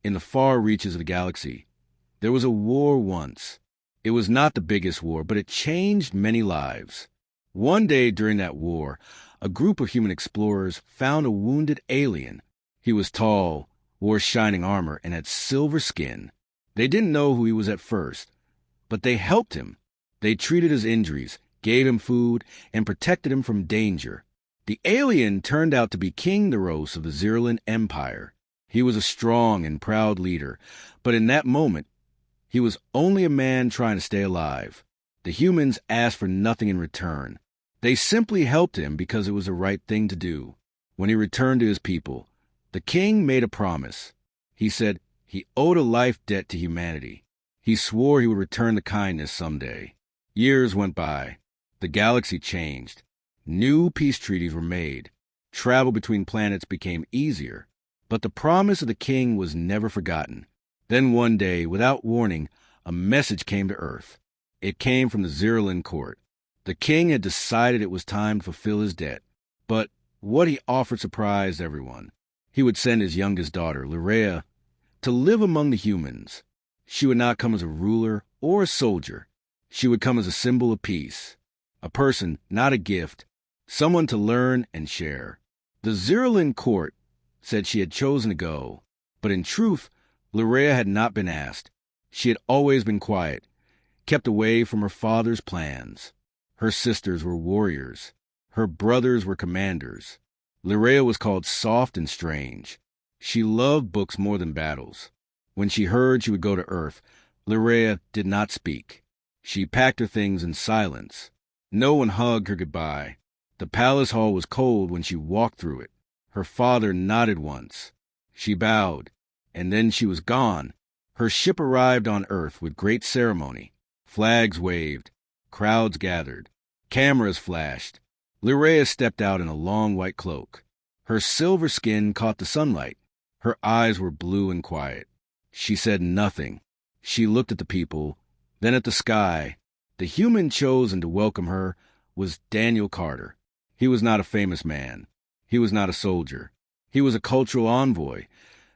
in the far reaches of the galaxy. There was a war once. It was not the biggest war, but it changed many lives. One day during that war, a group of human explorers found a wounded alien. He was tall, wore shining armor, and had silver skin. They didn't know who he was at first, but they helped him. They treated his injuries, gave him food, and protected him from danger. The alien turned out to be King Neros of the Zerlin Empire. He was a strong and proud leader, but in that moment, he was only a man trying to stay alive. The humans asked for nothing in return. They simply helped him because it was the right thing to do. When he returned to his people, the king made a promise. He said he owed a life debt to humanity. He swore he would return the kindness someday. Years went by. The galaxy changed. New peace treaties were made. Travel between planets became easier. But the promise of the king was never forgotten. Then one day, without warning, a message came to Earth. It came from the Zerlin court. The king had decided it was time to fulfill his debt. But what he offered surprised everyone. He would send his youngest daughter, Lyrea, to live among the humans. She would not come as a ruler or a soldier. She would come as a symbol of peace. A person, not a gift. Someone to learn and share. The Zerlin court said she had chosen to go. But in truth, Lyrea had not been asked. She had always been quiet, kept away from her father's plans. Her sisters were warriors. Her brothers were commanders. Lyrea was called soft and strange. She loved books more than battles. When she heard she would go to Earth, Lyrea did not speak. She packed her things in silence. No one hugged her goodbye. The palace hall was cold when she walked through it. Her father nodded once. She bowed, and then she was gone. Her ship arrived on Earth with great ceremony. Flags waved. Crowds gathered. Cameras flashed. Lyrea stepped out in a long white cloak. Her silver skin caught the sunlight. Her eyes were blue and quiet. She said nothing. She looked at the people, then at the sky. The human chosen to welcome her was Daniel Carter. He was not a famous man. He was not a soldier. He was a cultural envoy,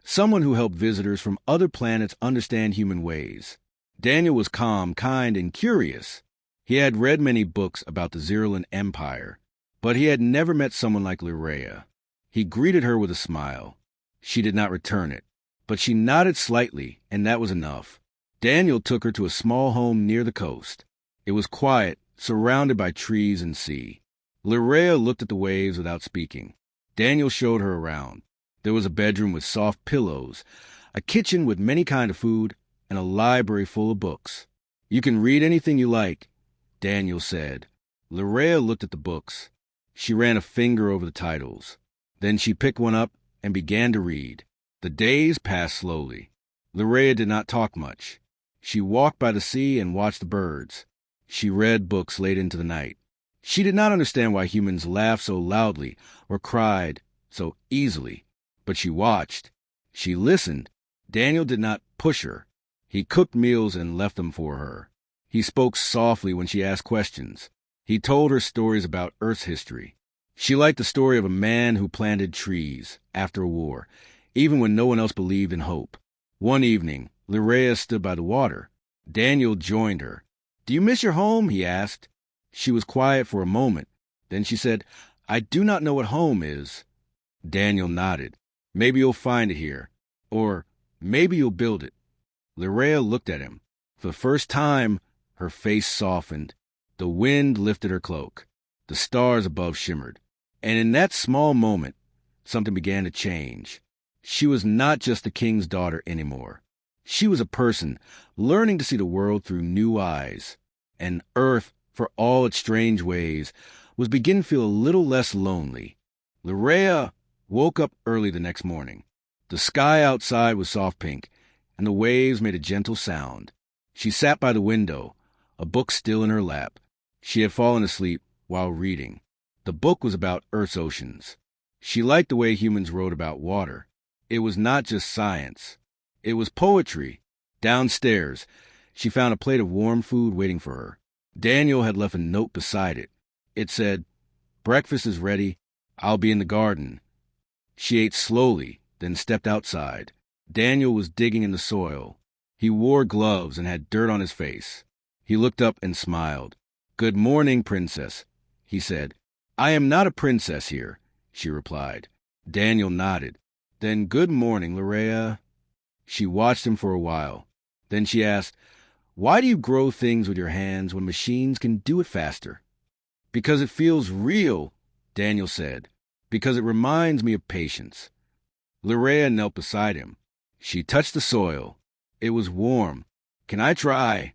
someone who helped visitors from other planets understand human ways. Daniel was calm, kind, and curious. He had read many books about the Zerlin Empire, but he had never met someone like Lyrea. He greeted her with a smile. She did not return it, but she nodded slightly, and that was enough. Daniel took her to a small home near the coast. It was quiet, surrounded by trees and sea. Lyrea looked at the waves without speaking. Daniel showed her around. There was a bedroom with soft pillows, a kitchen with many kinds of food, and a library full of books. "You can read anything you like," Daniel said. Lyrea looked at the books. She ran a finger over the titles. Then she picked one up and began to read. The days passed slowly. Lyrea did not talk much. She walked by the sea and watched the birds. She read books late into the night. She did not understand why humans laughed so loudly or cried so easily, but she watched. She listened. Daniel did not push her. He cooked meals and left them for her. He spoke softly when she asked questions. He told her stories about Earth's history. She liked the story of a man who planted trees after a war, even when no one else believed in hope. One evening, Lyrea stood by the water. Daniel joined her. "Do you miss your home?" he asked. She was quiet for a moment. Then she said, "I do not know what home is." Daniel nodded. "Maybe you'll find it here. Or maybe you'll build it." Lyrea looked at him. For the first time, her face softened. The wind lifted her cloak. The stars above shimmered. And in that small moment, something began to change. She was not just the king's daughter anymore. She was a person learning to see the world through new eyes. And Earth, for all its strange ways, was beginning to feel a little less lonely. Lyrea woke up early the next morning. The sky outside was soft pink, and the waves made a gentle sound. She sat by the window, a book still in her lap. She had fallen asleep while reading. The book was about Earth's oceans. She liked the way humans wrote about water. It was not just science. It was poetry. Downstairs, she found a plate of warm food waiting for her. Daniel had left a note beside it. It said, "Breakfast is ready. I'll be in the garden." She ate slowly, then stepped outside. Daniel was digging in the soil. He wore gloves and had dirt on his face. He looked up and smiled. "Good morning, princess," he said. "I am not a princess here," she replied. Daniel nodded. "Then good morning, Larea." She watched him for a while. Then she asked, "Why do you grow things with your hands when machines can do it faster?" "Because it feels real," Daniel said. "Because it reminds me of patience." Larea knelt beside him. She touched the soil. It was warm. "Can I try?"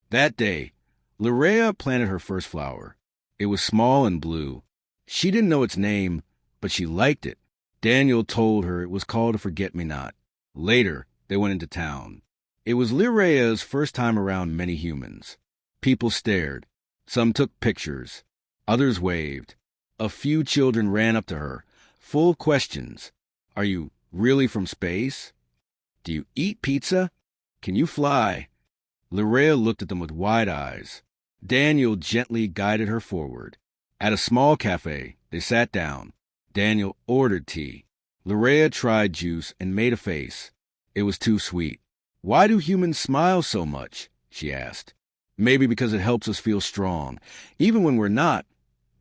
That day, Larea planted her first flower. It was small and blue. She didn't know its name, but she liked it. Daniel told her it was called a forget-me-not. Later, they went into town. It was Larea's first time around many humans. People stared. Some took pictures. Others waved. A few children ran up to her, full of questions. "Are you really from space? Do you eat pizza? Can you fly?" Larea looked at them with wide eyes. Daniel gently guided her forward. At a small cafe, they sat down. Daniel ordered tea. Larea tried juice and made a face. It was too sweet. "Why do humans smile so much?" she asked. "Maybe because it helps us feel strong, even when we're not,"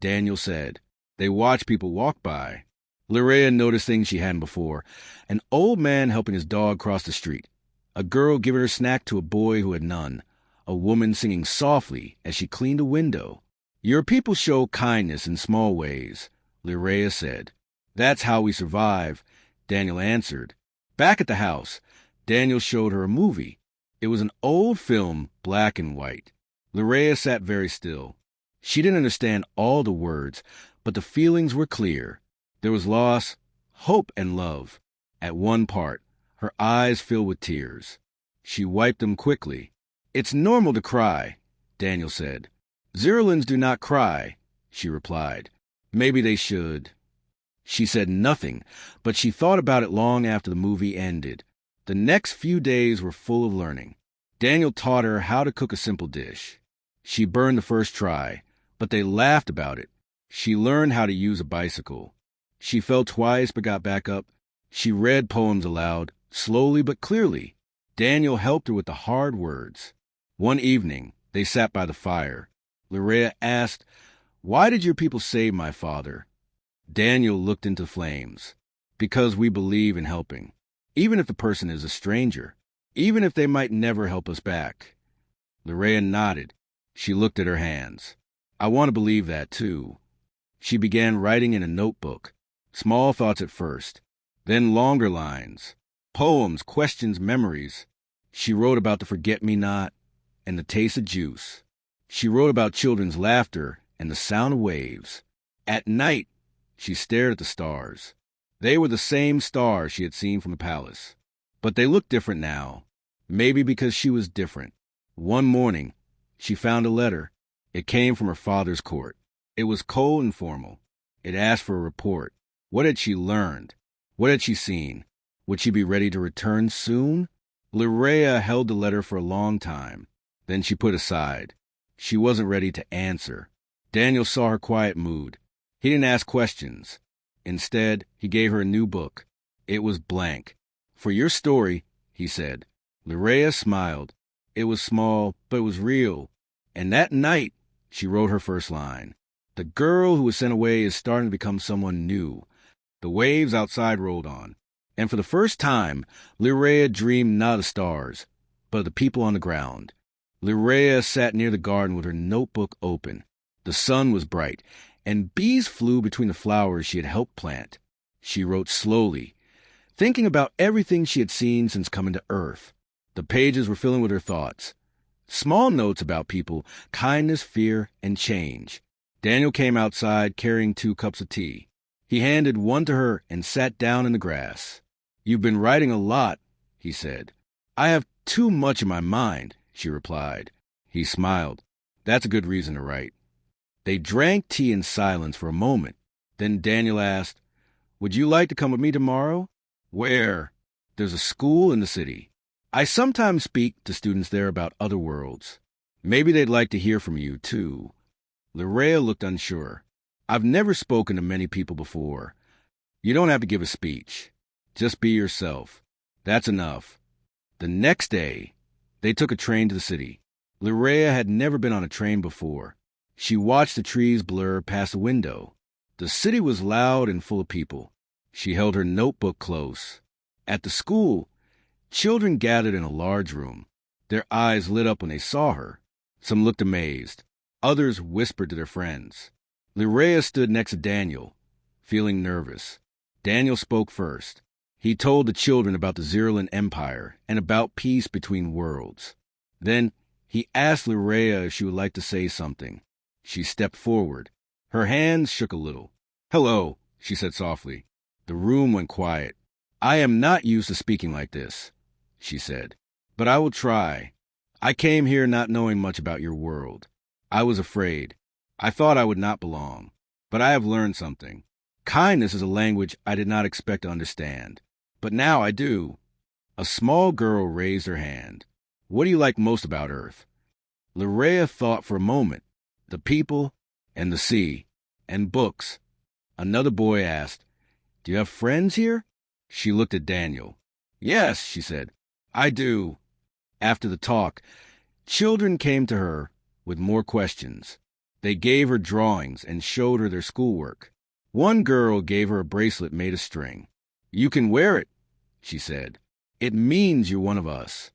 Daniel said. They watched people walk by. Larea noticed things she hadn't before. An old man helping his dog cross the street. A girl giving her snack to a boy who had none. A woman singing softly as she cleaned a window. "Your people show kindness in small ways," Larea said. "That's how we survive," Daniel answered. Back at the house, Daniel showed her a movie. It was an old film, black and white. Larea sat very still. She didn't understand all the words, but the feelings were clear. There was loss, hope, and love. At one part, her eyes filled with tears. She wiped them quickly. "It's normal to cry," Daniel said. "Zerlins do not cry," she replied. "Maybe they should." She said nothing, but she thought about it long after the movie ended. The next few days were full of learning. Daniel taught her how to cook a simple dish. She burned the first try, but they laughed about it. She learned how to use a bicycle. She fell twice but got back up. She read poems aloud, slowly but clearly. Daniel helped her with the hard words. One evening, they sat by the fire. Larea asked, "Why did your people save my father?" Daniel looked into flames. "Because we believe in helping, even if the person is a stranger, even if they might never help us back." Larea nodded. She looked at her hands. "I want to believe that, too." She began writing in a notebook. Small thoughts at first, then longer lines. Poems, questions, memories. She wrote about the forget-me-not and the taste of juice. She wrote about children's laughter and the sound of waves. At night, she stared at the stars. They were the same stars she had seen from the palace. But they looked different now. Maybe because she was different. One morning, she found a letter. It came from her father's court. It was cold and formal. It asked for a report. What had she learned? What had she seen? Would she be ready to return soon? Larea held the letter for a long time. Then she put aside. She wasn't ready to answer. Daniel saw her quiet mood. He didn't ask questions. Instead, he gave her a new book. It was blank. "For your story," he said. Larea smiled. It was small, but it was real. And that night, she wrote her first line. "The girl who was sent away is starting to become someone new." The waves outside rolled on. And for the first time, Larea dreamed not of stars, but of the people on the ground. Larea sat near the garden with her notebook open. The sun was bright, and bees flew between the flowers she had helped plant. She wrote slowly, thinking about everything she had seen since coming to Earth. The pages were filling with her thoughts. Small notes about people, kindness, fear, and change. Daniel came outside carrying 2 cups of tea. He handed one to her and sat down in the grass. "You've been writing a lot," he said. "I have too much in my mind," she replied. He smiled. "That's a good reason to write." They drank tea in silence for a moment. Then Daniel asked, "Would you like to come with me tomorrow?" "Where?" "There's a school in the city. I sometimes speak to students there about other worlds. Maybe they'd like to hear from you, too." Larea looked unsure. "I've never spoken to many people before. You don't have to give a speech. Just be yourself." That's enough. The next day, they took a train to the city. Lirea had never been on a train before. She watched the trees blur past the window. The city was loud and full of people. She held her notebook close. At the school, children gathered in a large room. Their eyes lit up when they saw her. Some looked amazed. Others whispered to their friends. Lirea stood next to Daniel, feeling nervous. Daniel spoke first. He told the children about the Zerlin Empire and about peace between worlds. Then he asked Lirea if she would like to say something. She stepped forward. Her hands shook a little. "Hello," she said softly. The room went quiet. "I am not used to speaking like this," she said, "but I will try. I came here not knowing much about your world. I was afraid. I thought I would not belong. But I have learned something. Kindness is a language I did not expect to understand. But now I do." A small girl raised her hand. "What do you like most about Earth?" Lirea thought for a moment. "The people, and the sea, and books." Another boy asked, "Do you have friends here?" She looked at Daniel. "Yes," she said, "I do." After the talk, children came to her with more questions. They gave her drawings and showed her their schoolwork. One girl gave her a bracelet made of string. "You can wear it," she said. "It means you're one of us."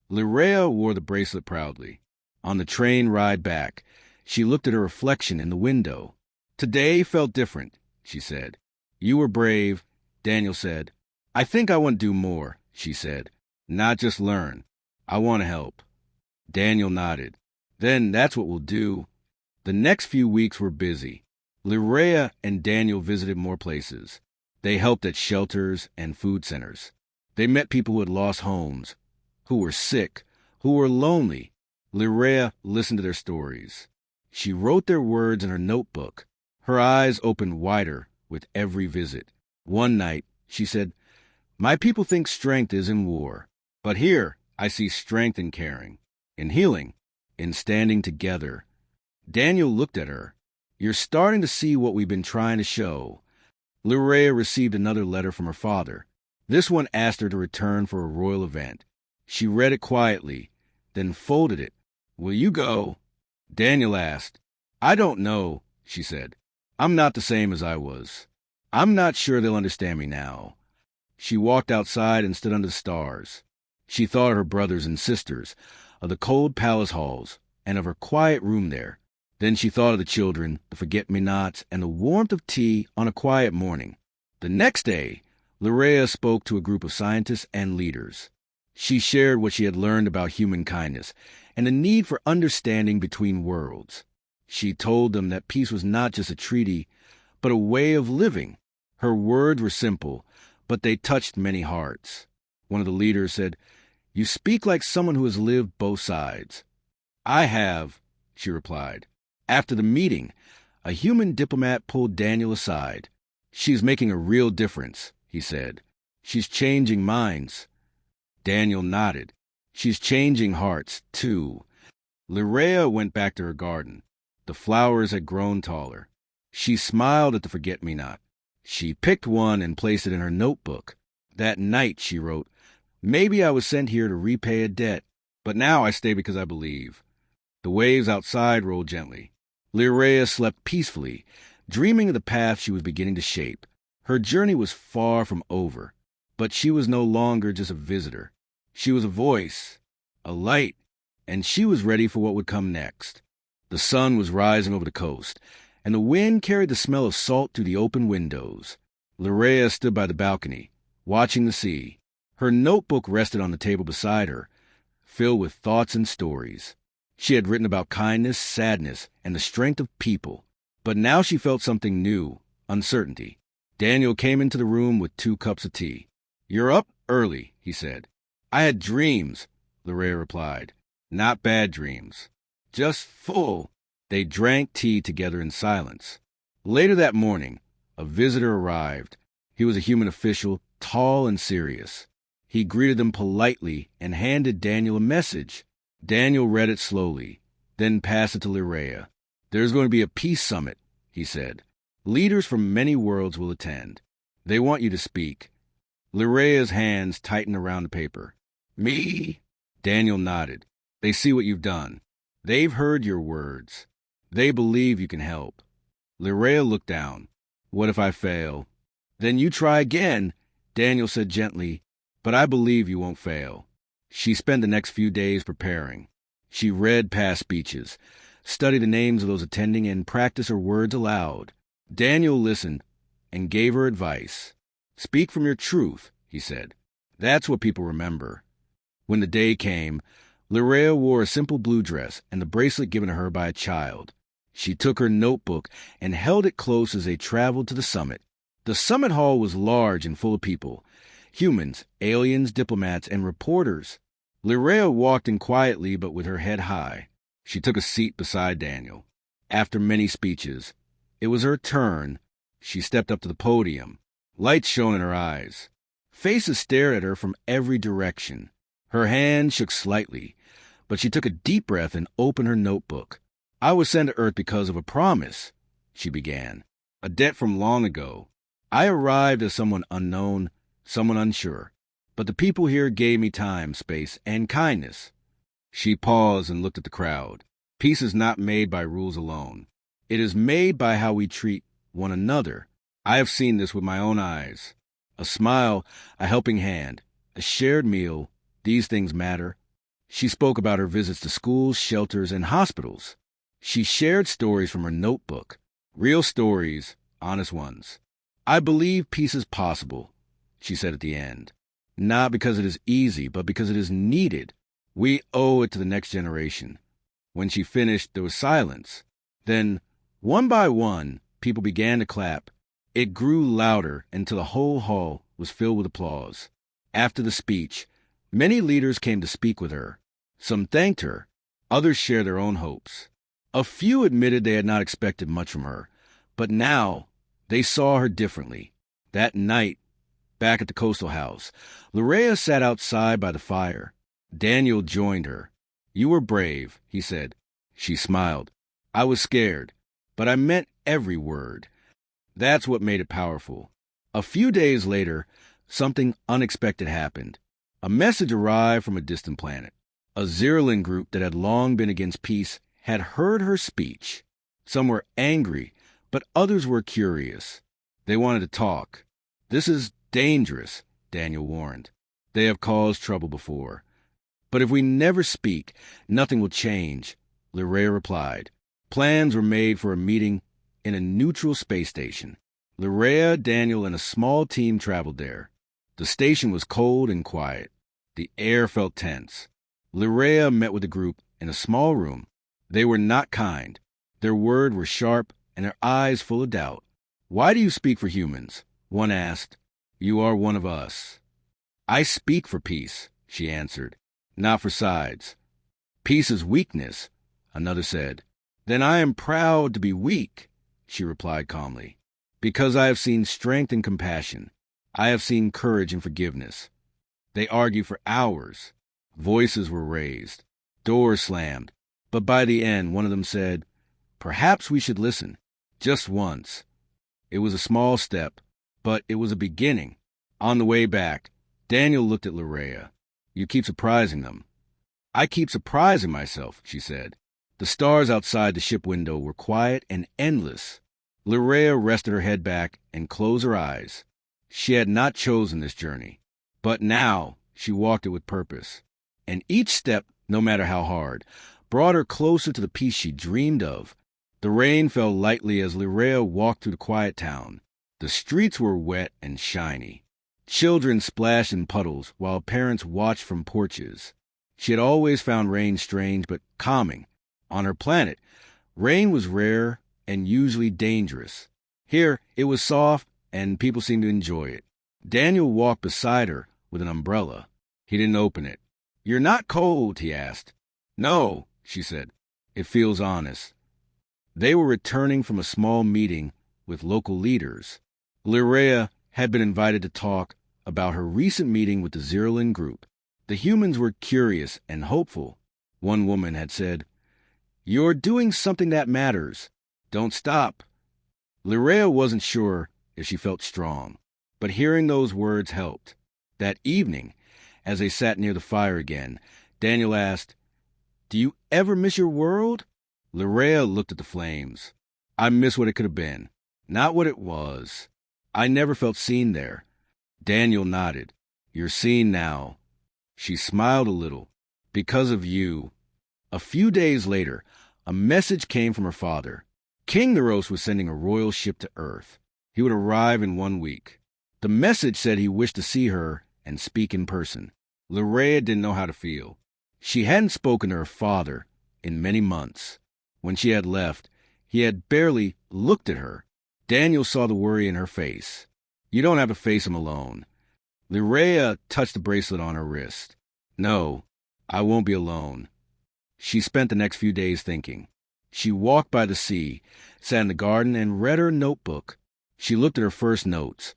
Lirea wore the bracelet proudly. On the train ride back, she looked at her reflection in the window. "Today felt different," she said. "You were brave," Daniel said. "I think I want to do more," she said. "Not just learn. I want to help." Daniel nodded. "Then that's what we'll do." The next few weeks were busy. Lirea and Daniel visited more places. They helped at shelters and food centers. They met people who had lost homes, who were sick, who were lonely. Lirea listened to their stories. She wrote their words in her notebook. Her eyes opened wider with every visit. One night, she said, "My people think strength is in war. But here, I see strength in caring, in healing, in standing together." Daniel looked at her. "You're starting to see what we've been trying to show." Lirea received another letter from her father. This one asked her to return for a royal event. She read it quietly, then folded it. "Will you go?" Daniel asked. "I don't know," she said. "I'm not the same as I was. I'm not sure they'll understand me now." She walked outside and stood under the stars. She thought of her brothers and sisters, of the cold palace halls, and of her quiet room there. Then she thought of the children, the forget-me-nots, and the warmth of tea on a quiet morning. The next day, Lirea spoke to a group of scientists and leaders. She shared what she had learned about human kindness and the need for understanding between worlds. She told them that peace was not just a treaty, but a way of living. Her words were simple, but they touched many hearts. One of the leaders said, "You speak like someone who has lived both sides." "I have," she replied. After the meeting, a human diplomat pulled Daniel aside. "She's making a real difference," he said. "She's changing minds." Daniel nodded. "She's changing hearts, too." Lirea went back to her garden. The flowers had grown taller. She smiled at the forget-me-not. She picked one and placed it in her notebook. That night, she wrote, "Maybe I was sent here to repay a debt, but now I stay because I believe." The waves outside rolled gently. Lirea slept peacefully, dreaming of the path she was beginning to shape. Her journey was far from over, but she was no longer just a visitor. She was a voice, a light, and she was ready for what would come next. The sun was rising over the coast, and the wind carried the smell of salt through the open windows. Lirea stood by the balcony, watching the sea. Her notebook rested on the table beside her, filled with thoughts and stories. She had written about kindness, sadness, and the strength of people. But now she felt something new, uncertainty. Daniel came into the room with 2 cups of tea. "You're up early," he said. "I had dreams," Lirea replied. "Not bad dreams. Just full." They drank tea together in silence. Later that morning, a visitor arrived. He was a human official, tall and serious. He greeted them politely and handed Daniel a message. Daniel read it slowly, then passed it to Lirea. "There's going to be a peace summit," he said. "Leaders from many worlds will attend. They want you to speak." Lyraea's hands tightened around the paper. Me? Daniel nodded. They see what you've done. They've heard your words. They believe you can help. Lyraea looked down. What if I fail? Then you try again, Daniel said gently, but I believe you won't fail. She spent the next few days preparing. She read past speeches, studied the names of those attending, and practiced her words aloud. Daniel listened and gave her advice. Speak from your truth, he said. That's what people remember. When the day came, Lyraea wore a simple blue dress and the bracelet given to her by a child. She took her notebook and held it close as they traveled to the summit. The summit hall was large and full of people. Humans, aliens, diplomats, and reporters. Lyraea walked in quietly but with her head high. She took a seat beside Daniel. After many speeches, it was her turn. She stepped up to the podium. Lights shone in her eyes. Faces stared at her from every direction. Her hand shook slightly, but she took a deep breath and opened her notebook. I was sent to Earth because of a promise, she began. A debt from long ago. I arrived as someone unknown, someone unsure. But the people here gave me time, space, and kindness. She paused and looked at the crowd. Peace is not made by rules alone. It is made by how we treat one another. I have seen this with my own eyes. A smile, a helping hand, a shared meal, these things matter. She spoke about her visits to schools, shelters, and hospitals. She shared stories from her notebook. Real stories, honest ones. I believe peace is possible, she said at the end. Not because it is easy, but because it is needed. We owe it to the next generation. When she finished, there was silence. Then, one by one, people began to clap. It grew louder until the whole hall was filled with applause. After the speech, many leaders came to speak with her. Some thanked her. Others shared their own hopes. A few admitted they had not expected much from her. But now, they saw her differently. That night, back at the coastal house, Lyraea sat outside by the fire. Daniel joined her. You were brave, he said. She smiled. I was scared, but I meant every word. That's what made it powerful. A few days later, something unexpected happened. A message arrived from a distant planet. A Zerlin group that had long been against peace had heard her speech. Some were angry, but others were curious. They wanted to talk. This is dangerous, Daniel warned. They have caused trouble before. But if we never speak, nothing will change, Lyraea replied. Plans were made for a meeting in a neutral space station. Lyraea, Daniel, and a small team traveled there. The station was cold and quiet. The air felt tense. Lyraea met with the group in a small room. They were not kind. Their words were sharp and their eyes full of doubt. Why do you speak for humans? One asked. You are one of us. I speak for peace, she answered. Not for sides. Peace is weakness, another said. Then I am proud to be weak, she replied calmly. Because I have seen strength and compassion. I have seen courage and forgiveness. They argued for hours. Voices were raised. Doors slammed. But by the end, one of them said, perhaps we should listen. Just once. It was a small step, but it was a beginning. On the way back, Daniel looked at Lyraea. You keep surprising them. I keep surprising myself, she said. The stars outside the ship window were quiet and endless. Lyraea rested her head back and closed her eyes. She had not chosen this journey. But now she walked it with purpose. And each step, no matter how hard, brought her closer to the peace she dreamed of. The rain fell lightly as Lyraea walked through the quiet town. The streets were wet and shiny. Children splashed in puddles while parents watched from porches. She had always found rain strange but calming. On her planet, rain was rare and usually dangerous. Here, it was soft and people seemed to enjoy it. Daniel walked beside her with an umbrella. He didn't open it. You're not cold, he asked. No, she said. It feels honest. They were returning from a small meeting with local leaders. Lyraea had been invited to talk about her recent meeting with the Zerlin group. The humans were curious and hopeful. One woman had said, You're doing something that matters. Don't stop. Lyraea wasn't sure if she felt strong, but hearing those words helped. That evening, as they sat near the fire again, Daniel asked, "Do you ever miss your world?" Lyrea looked at the flames. "I miss what it could have been, not what it was. I never felt seen there." Daniel nodded. "You're seen now." She smiled a little. "Because of you." A few days later, a message came from her father. King Naros was sending a royal ship to Earth. He would arrive in 1 week. The message said he wished to see her and speak in person. Lyrea didn't know how to feel. She hadn't spoken to her father in many months. When she had left, he had barely looked at her. Daniel saw the worry in her face. "You don't have to face him alone." Lyrea touched the bracelet on her wrist. "No, I won't be alone." She spent the next few days thinking. She walked by the sea, sat in the garden, and read her notebook. She looked at her first notes,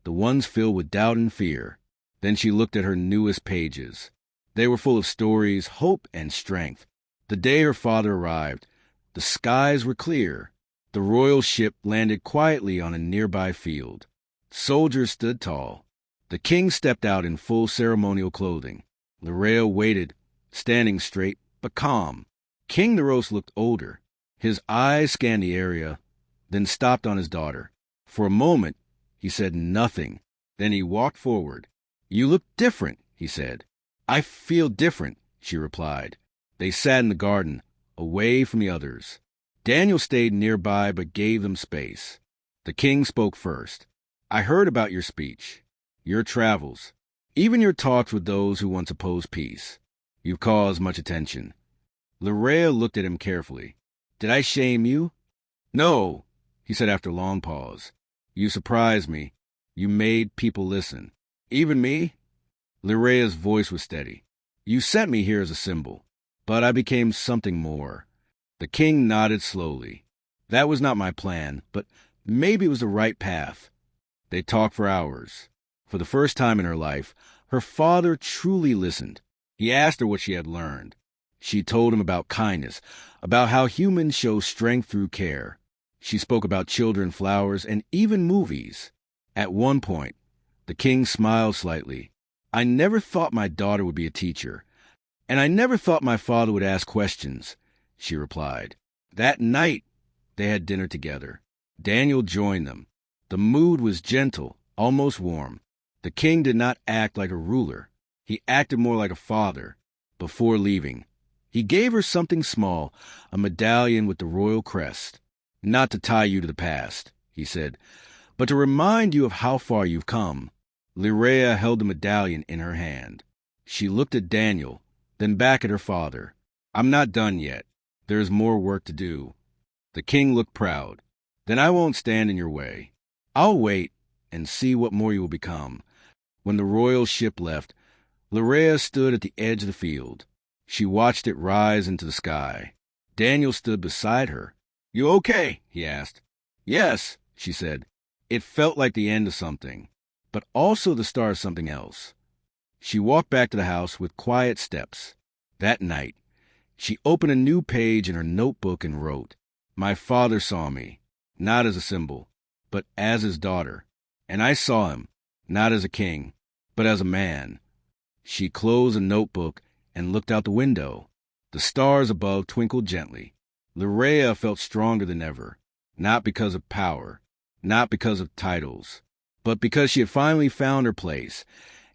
the ones filled with doubt and fear. Then she looked at her newest pages. They were full of stories, hope, and strength. The day her father arrived, the skies were clear. The royal ship landed quietly on a nearby field. Soldiers stood tall. The king stepped out in full ceremonial clothing. Lyrea waited, standing straight but calm. King Naros looked older. His eyes scanned the area, then stopped on his daughter. For a moment, he said nothing. Then he walked forward. "You look different," he said. "I feel different," she replied. They sat in the garden, away from the others. Daniel stayed nearby but gave them space. The king spoke first. "I heard about your speech, your travels, even your talks with those who once opposed peace. You've caused much attention." Lyrea looked at him carefully. "Did I shame you?" "No," he said after a long pause. "You surprised me. You made people listen." "Even me?" Lyrea's voice was steady. "You sent me here as a symbol, but I became something more." The king nodded slowly. "That was not my plan, but maybe it was the right path." They talked for hours. For the first time in her life, her father truly listened. He asked her what she had learned. She told him about kindness, about how humans show strength through care. She spoke about children, flowers, and even movies. At one point, the king smiled slightly. "I never thought my daughter would be a teacher, and I never thought my father would ask questions," she replied. That night, they had dinner together. Daniel joined them. The mood was gentle, almost warm. The king did not act like a ruler. He acted more like a father. Before leaving, he gave her something small, a medallion with the royal crest. "Not to tie you to the past," he said, "but to remind you of how far you've come." Lyrea held the medallion in her hand. She looked at Daniel, then back at her father. "I'm not done yet. There is more work to do." The king looked proud. "Then I won't stand in your way. I'll wait and see what more you will become." When the royal ship left, Lyrea stood at the edge of the field. She watched it rise into the sky. Daniel stood beside her. "You okay?" he asked. "Yes," she said. It felt like the end of something, but also the start of something else. She walked back to the house with quiet steps. That night, she opened a new page in her notebook and wrote, "My father saw me, not as a symbol, but as his daughter. And I saw him, not as a king, but as a man." She closed the notebook and looked out the window. The stars above twinkled gently. Lyrea felt stronger than ever, not because of power, not because of titles, but because she had finally found her place,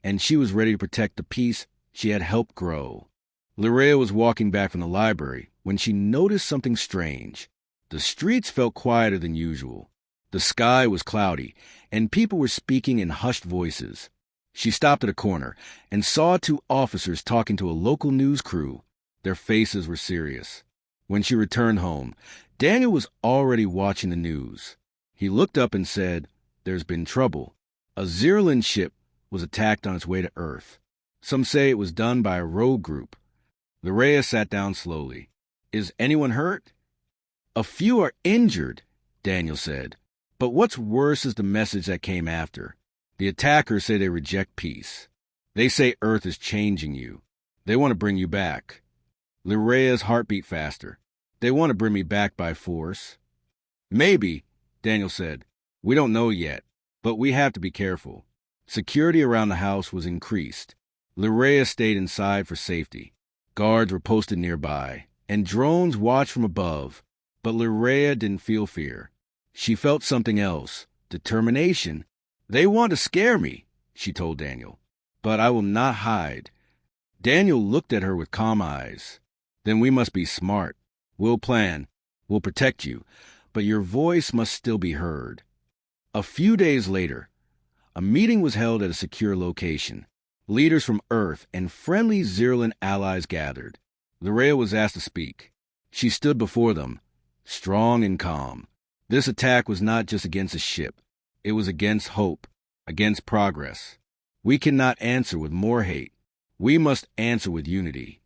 and she was ready to protect the peace she had helped grow. Lyrea was walking back from the library when she noticed something strange. The streets felt quieter than usual. The sky was cloudy, and people were speaking in hushed voices. She stopped at a corner and saw two officers talking to a local news crew. Their faces were serious. When she returned home, Daniel was already watching the news. He looked up and said, "There's been trouble. A Zerlin ship was attacked on its way to Earth. Some say it was done by a rogue group." Lyrea sat down slowly. "Is anyone hurt?" "A few are injured," Daniel said. "But what's worse is the message that came after. The attackers say they reject peace. They say Earth is changing you. They want to bring you back." Lyrea's heart beat faster. "They want to bring me back by force." "Maybe," Daniel said. "We don't know yet, but we have to be careful. Security around the house was increased. Lirea stayed inside for safety. Guards were posted nearby, and drones watched from above. But Lirea didn't feel fear. She felt something else, determination. They want to scare me, she told Daniel. But I will not hide. Daniel looked at her with calm eyes. Then we must be smart. We'll plan. We'll protect you. But your voice must still be heard. A few days later, a meeting was held at a secure location. Leaders from Earth and friendly Xyrillan allies gathered. Lirea was asked to speak. She stood before them, strong and calm. This attack was not just against a ship. It was against hope, against progress. We cannot answer with more hate. We must answer with unity.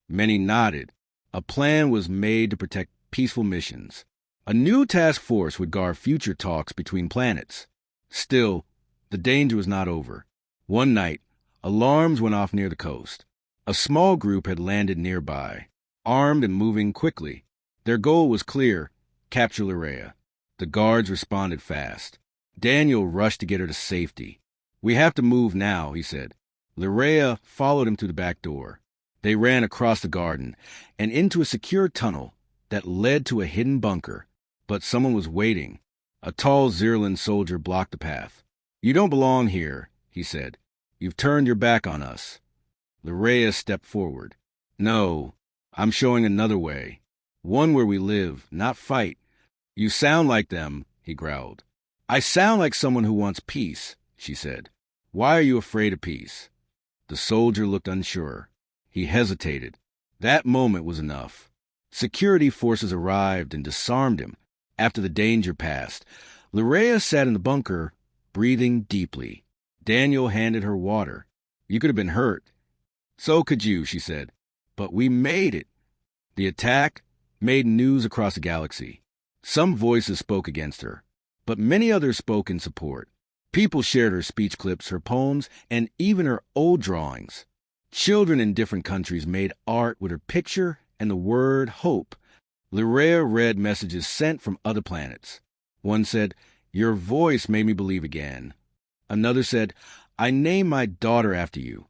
Many nodded. A plan was made to protect peaceful missions. A new task force would guard future talks between planets. Still, the danger was not over. One night, alarms went off near the coast. A small group had landed nearby, armed and moving quickly. Their goal was clear: capture Lirea. The guards responded fast. Daniel rushed to get her to safety. We have to move now, he said. Lirea followed him through the back door. They ran across the garden and into a secure tunnel that led to a hidden bunker. But someone was waiting. A tall Xyrillan soldier blocked the path. You don't belong here, he said. You've turned your back on us. Lirea stepped forward. No, I'm showing another way. One where we live, not fight. You sound like them, he growled. I sound like someone who wants peace, she said. Why are you afraid of peace? The soldier looked unsure. He hesitated. That moment was enough. Security forces arrived and disarmed him. After the danger passed, Lirea sat in the bunker, breathing deeply. Daniel handed her water. You could have been hurt. So could you, she said. But we made it. The attack made news across the galaxy. Some voices spoke against her, but many others spoke in support. People shared her speech clips, her poems, and even her old drawings. Children in different countries made art with her picture and the word hope. Lirea read messages sent from other planets. One said, "Your voice made me believe again." Another said, "I named my daughter after you."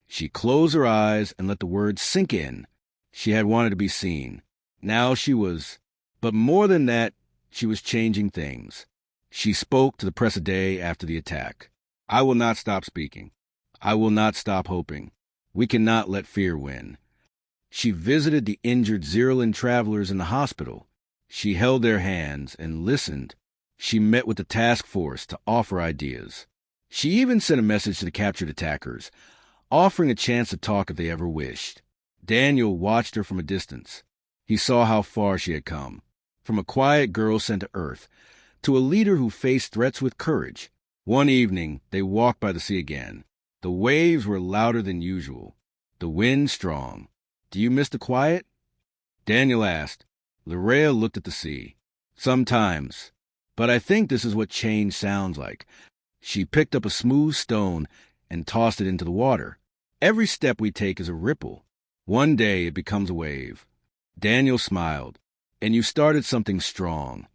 She closed her eyes and let the words sink in. She had wanted to be seen. Now she was. But more than that, she was changing things. She spoke to the press a day after the attack. I will not stop speaking. I will not stop hoping. We cannot let fear win. She visited the injured Xyrillan travelers in the hospital. She held their hands and listened. She met with the task force to offer ideas. She even sent a message to the captured attackers, offering a chance to talk if they ever wished. Daniel watched her from a distance. He saw how far she had come, from a quiet girl sent to Earth to a leader who faced threats with courage. One evening, they walked by the sea again. The waves were louder than usual, the wind strong. Do you miss the quiet? Daniel asked. Lirea looked at the sea. Sometimes, but I think this is what change sounds like. She picked up a smooth stone and tossed it into the water. Every step we take is a ripple. One day it becomes a wave. Daniel smiled. And you started something strong.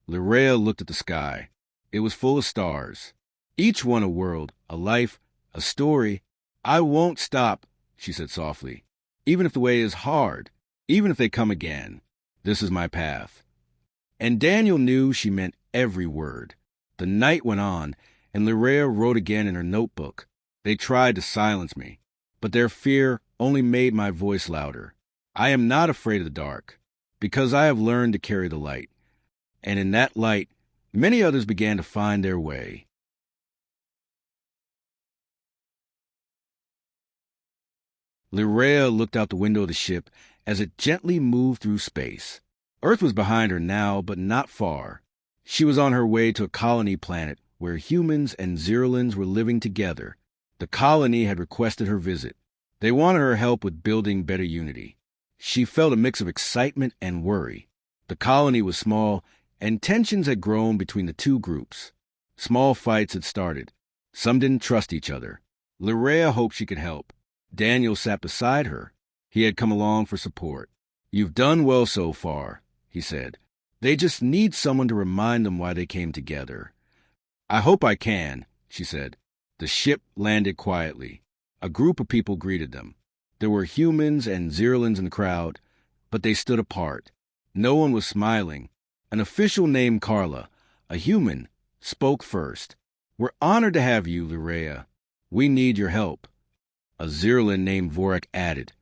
Lirea looked at the sky. It was full of stars. Each one a world, a life, a story. I won't stop, she said softly. Even if the way is hard, even if they come again. This is my path. And Daniel knew she meant every word. The night went on, and Lirea wrote again in her notebook. They tried to silence me, but their fear only made my voice louder. I am not afraid of the dark, because I have learned to carry the light. And in that light, many others began to find their way. Lirea looked out the window of the ship as it gently moved through space. Earth was behind her now, but not far. She was on her way to a colony planet where humans and Xyrillans were living together. The colony had requested her visit. They wanted her help with building better unity. She felt a mix of excitement and worry. The colony was small, and tensions had grown between the two groups. Small fights had started. Some didn't trust each other. Lirea hoped she could help. Daniel sat beside her. He had come along for support. You've done well so far, he said. They just need someone to remind them why they came together. I hope I can, she said. The ship landed quietly. A group of people greeted them. There were humans and Zerlins in the crowd, but they stood apart. No one was smiling. An official named Carla, a human, spoke first. "We're honored to have you, Lurea. We need your help." A Zerlin named Vorak added,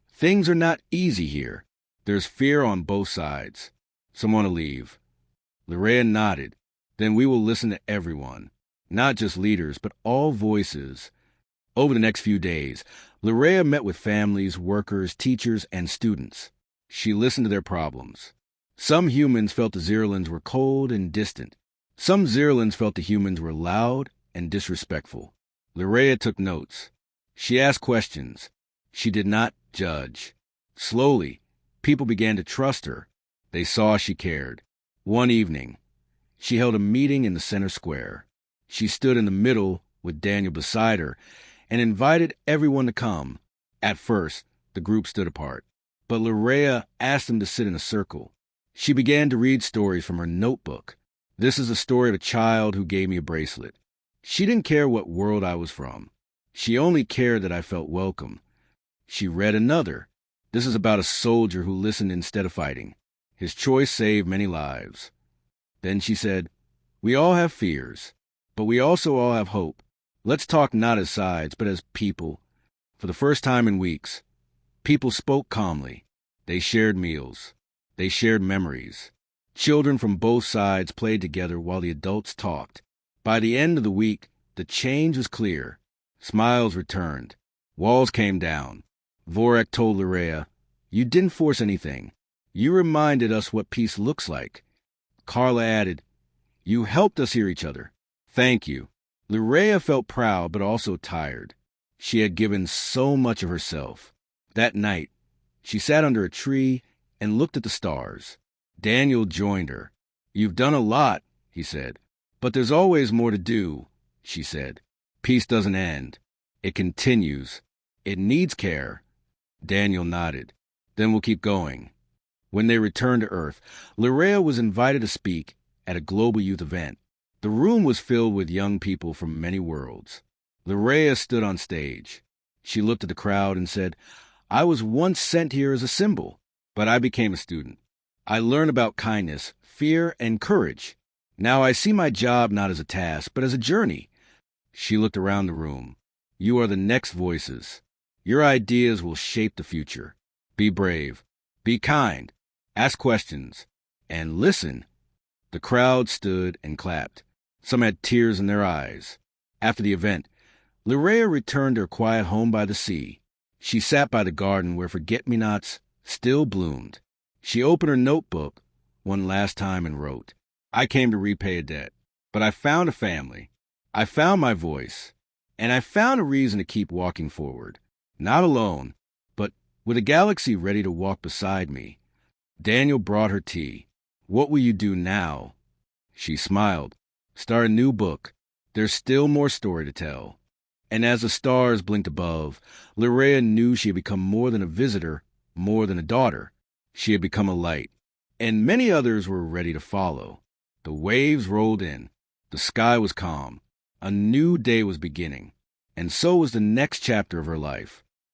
"Things are not easy here. There's fear on both sides. Some want to leave." Lurea nodded. "Then we will listen to everyone, not just leaders, but all voices." Over the next few days, Lurea met with families, workers, teachers, and students. She listened to their problems. Some humans felt the Zerlins were cold and distant. Some Zerlins felt the humans were loud and disrespectful. Lurea took notes. She asked questions. She did not judge. Slowly, people began to trust her. They saw she cared. One evening, she held a meeting in the center square. She stood in the middle with Daniel beside her and invited everyone to come. At first, the group stood apart, but Lurea asked them to sit in a circle. She began to read stories from her notebook. "This is a story of a child who gave me a bracelet. She didn't care what world I was from. She only cared that I felt welcome." She read another. "This is about a soldier who listened instead of fighting. His choice saved many lives." Then she said, "We all have fears, but we also all have hope. Let's talk not as sides, but as people." For the first time in weeks, people spoke calmly. They shared meals. They shared memories. Children from both sides played together while the adults talked. By the end of the week, the change was clear. Smiles returned. Walls came down. Vorak told Lurea, "You didn't force anything. You reminded us what peace looks like." Carla added, "You helped us hear each other. Thank you." Lurea felt proud but also tired. She had given so much of herself. That night, she sat under a tree and looked at the stars. Daniel joined her. "You've done a lot," he said. "But there's always more to do," she said. "Peace doesn't end. It continues. It needs care." Daniel nodded. "Then we'll keep going." When they returned to Earth, Lurea was invited to speak at a global youth event. The room was filled with young people from many worlds. Lurea stood on stage. She looked at the crowd and said, "I was once sent here as a symbol, but I became a student. I learned about kindness, fear, and courage. Now I see my job not as a task, but as a journey." She looked around the room. "You are the next voices. Your ideas will shape the future. Be brave. Be kind. Ask questions. And listen." The crowd stood and clapped. Some had tears in their eyes. After the event, Lurea returned to her quiet home by the sea. She sat by the garden where forget-me-nots still bloomed. She opened her notebook one last time and wrote, "I came to repay a debt, but I found a family. I found my voice, and I found a reason to keep walking forward. Not alone, but with a galaxy ready to walk beside me." Daniel brought her tea. "What will you do now?" She smiled. "Start a new book. There's still more story to tell." And as the stars blinked above, Lurea knew she had become more than a visitor, more than a daughter. She had become a light. And many others were ready to follow. The waves rolled in. The sky was calm. A new day was beginning. And so was the next chapter of her life.